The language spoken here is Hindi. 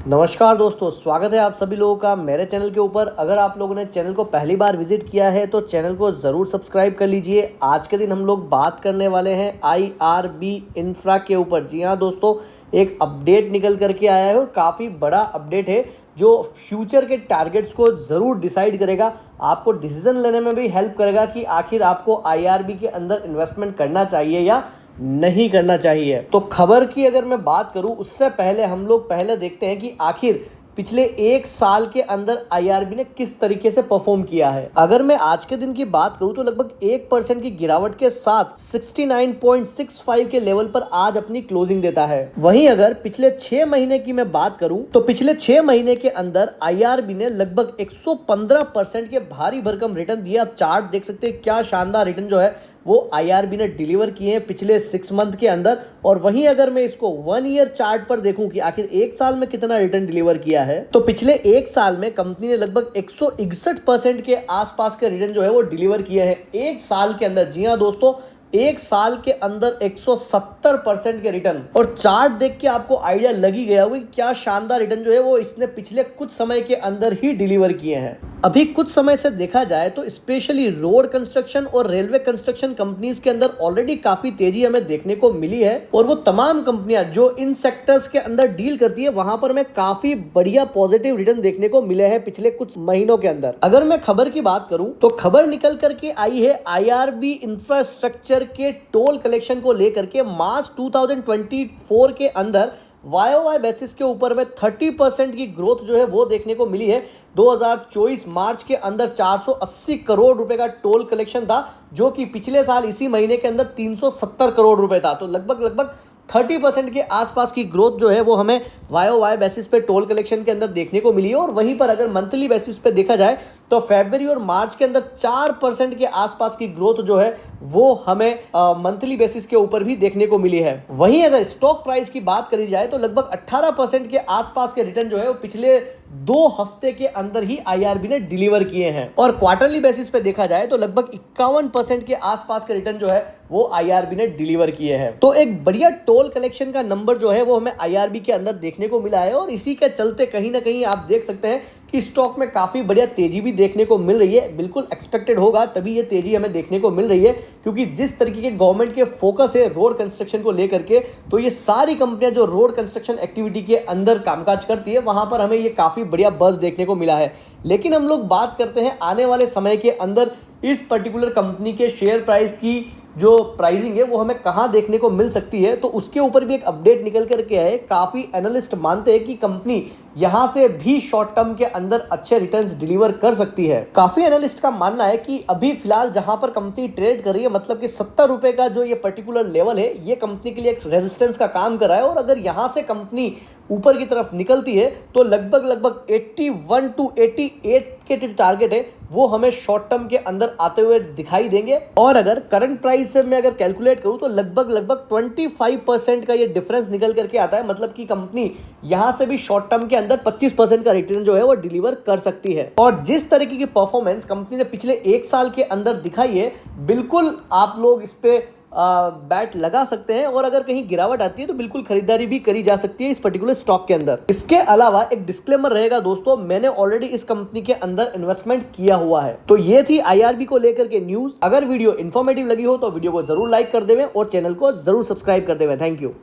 नमस्कार दोस्तों, स्वागत है आप सभी लोगों का मेरे चैनल के ऊपर। अगर आप लोगों ने चैनल को पहली बार विजिट किया है तो चैनल को ज़रूर सब्सक्राइब कर लीजिए। आज के दिन हम लोग बात करने वाले हैं IRB इंफ्रा के ऊपर। जी हाँ दोस्तों, एक अपडेट निकल करके आया है और काफ़ी बड़ा अपडेट है जो फ्यूचर के टारगेट्स को ज़रूर डिसाइड करेगा, आपको डिसीजन लेने में भी हेल्प करेगा कि आखिर आपको IRB के अंदर इन्वेस्टमेंट करना चाहिए या नहीं करना चाहिए। तो खबर की अगर मैं बात करूं उससे पहले हम लोग पहले देखते हैं कि आखिर पिछले एक साल के अंदर IRB ने किस तरीके से परफॉर्म किया है। अगर मैं आज के दिन की बात करूं तो लगभग 1% की गिरावट के साथ 69.65 के लेवल पर आज अपनी क्लोजिंग देता है। वहीं अगर पिछले 6 महीने की मैं बात करूं तो पिछले 6 महीने के अंदर IRB ने लगभग 115% के भारी भरकम रिटर्न दिया। आप चार्ट देख सकते हैं, क्या शानदार रिटर्न जो है वो IRB ने डिलीवर किए हैं पिछले 6 मंथ के अंदर। और वहीं अगर मैं इसको 1 ईयर चार्ट पर देखूं कि आखिर एक साल में कितना रिटर्न डिलीवर किया है, तो पिछले एक साल में कंपनी ने लगभग 161% के आसपास के रिटर्न जो है वो डिलीवर किए हैं एक साल के अंदर। जी हाँ दोस्तों, एक साल के अंदर 170% के रिटर्न। और चार्ट देख के आपको आइडिया लग ही गया होगा कि क्या शानदार रिटर्न जो है वो इसने पिछले कुछ समय के अंदर ही डिलीवर किए हैं। अभी कुछ समय से देखा जाए तो स्पेशली रोड कंस्ट्रक्शन और रेलवे कंस्ट्रक्शन कंपनीज के अंदर ऑलरेडी काफी तेजी हमें देखने को मिली है। और वो तमाम कंपनियां जो इन सेक्टर्स के अंदर डील करती है वहां पर हमें काफी बढ़िया पॉजिटिव रिटर्न देखने को मिले हैं पिछले कुछ महीनों के अंदर। अगर मैं खबर की बात करूं तो खबर निकल करके आई है IRB इंफ्रास्ट्रक्चर के टोल कलेक्शन को लेकर के मार्च 2024 के अंदर YOY बेसिस के ऊपर में 30% की ग्रोथ जो है वो देखने को मिली है। 2024 मार्च के अंदर 480 करोड़ रुपए का टोल कलेक्शन था, जो कि पिछले साल इसी महीने के अंदर 370 करोड़ रुपए था। तो लगभग 30% के आसपास की ग्रोथ जो है वो हमें YOY बेसिस पे टोल कलेक्शन के अंदर देखने को मिली है। और वहीं पर अगर मंथली बेसिस पे देखा जाए तो फरवरी और मार्च के अंदर 4% के आसपास की ग्रोथ जो है वो हमें मंथली बेसिस के ऊपर भी देखने को मिली है। वहीं अगर स्टॉक प्राइस की बात करी जाए तो लगभग 18% के आसपास के रिटर्न जो है वो पिछले 2 हफ्ते के अंदर ही IRB ने डिलीवर किए हैं। और क्वार्टरली बेसिस पे देखा जाए तो लगभग 51% के आसपास के रिटर्न जो है वो IRB ने डिलीवर किए हैं। तो एक बढ़िया टोल कलेक्शन का नंबर जो है वो हमें IRB के अंदर देखने को मिला है। और इसी के चलते कहीं ना कहीं आप देख सकते हैं कि स्टॉक में काफी बढ़िया तेजी भी देखने को मिल रही है। बिल्कुल एक्सपेक्टेड होगा तभी ये तेजी हमें देखने को मिल रही है, क्योंकि जिस तरीके के गवर्नमेंट के फोकस है रोड कंस्ट्रक्शन को लेकर के, तो ये सारी कंपनियां जो रोड कंस्ट्रक्शन एक्टिविटी के अंदर कामकाज करती है वहां पर हमें ये काफी बढ़िया बज़ देखने को मिला है। लेकिन हम लोग बात करते हैं आने वाले समय के अंदर इस पर्टिकुलर कंपनी के शेयर प्राइस की जो प्राइसिंग है वो हमें कहां देखने को मिल सकती है, तो उसके ऊपर भी एक अपडेट निकल करके आए। काफी एनालिस्ट मानते हैं कि कंपनी यहां से भी शॉर्ट टर्म के अंदर अच्छे रिटर्न्स डिलीवर कर सकती है। काफी एनालिस्ट का मानना है कि अभी फिलहाल जहां पर कंपनी ट्रेड कर रही है, मतलब कि 70 रुपए का जो ये पर्टिकुलर लेवल है, ये कंपनी के लिए एक रेजिस्टेंस का काम कर रहा है। और अगर यहां से कंपनी ऊपर की तरफ निकलती है तो लगभग 81 to 88 के जो टारगेट है वो हमें शॉर्ट टर्म के अंदर आते हुए दिखाई देंगे। और अगर करंट प्राइस से मैं अगर कैलकुलेट करूं तो लगभग 25% का ये डिफरेंस निकल करके आता है। मतलब कि कंपनी यहां से भी शॉर्ट टर्म के अंदर 25% का रिटर्न जो है वो डिलीवर कर सकती है। और जिस तरीके की परफॉर्मेंस कंपनी ने पिछले एक साल के अंदर दिखाई है, बिल्कुल आप लोग इस पे बैट लगा सकते हैं। और अगर कहीं गिरावट आती है तो बिल्कुल खरीदारी भी करी जा सकती है इस पर्टिकुलर स्टॉक के अंदर। इसके अलावा एक डिस्क्लेमर रहेगा दोस्तों, मैंने ऑलरेडी इस कंपनी के अंदर इन्वेस्टमेंट किया हुआ है। तो ये थी IRB को लेकर के न्यूज। अगर वीडियो इन्फॉर्मेटिव लगी हो तो वीडियो को जरूर लाइक कर देवें और चैनल को जरूर सब्सक्राइब कर देवें। Thank you.